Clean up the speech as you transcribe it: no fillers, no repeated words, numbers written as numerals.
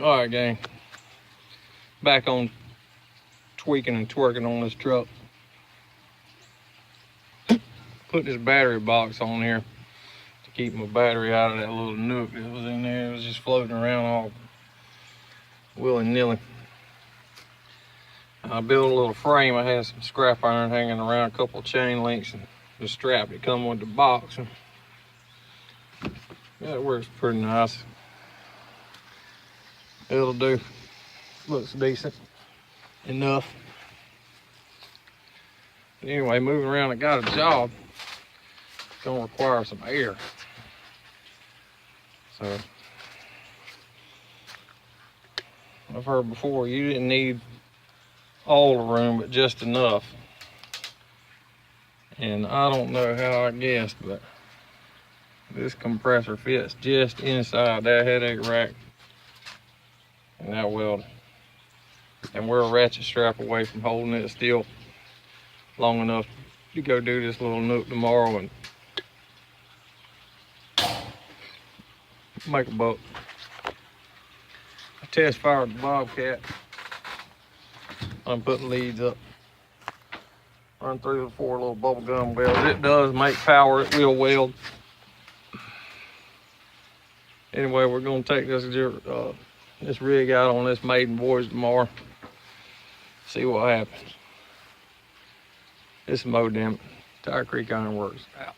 All right, gang. Back on tweaking and twerking on this truck. Put this battery box on here to keep my battery out of that little nook that was in there. It was just floating around all willy-nilly. I built a little frame. I had some scrap iron hanging around, a couple of chain links, and the strap that come with the box. And yeah, it works pretty nice. It'll do. Looks decent enough. But anyway, moving around, I got a job. It's gonna require some air. So I've heard before you didn't need all the room, but just enough. And I don't know how I guessed, but this compressor fits just inside that headache rack and that weld. And we're a ratchet strap away from holding it still long enough to go do this little nook tomorrow and make a buck. I test fired the Bobcat. I'm putting leads up. Run through the 4 little bubble gum welds. It does make power, it will weld. Anyway, we're gonna take this rig out on this maiden voyage tomorrow. See what happens. This is Mo Damn Tire Creek Iron Works out.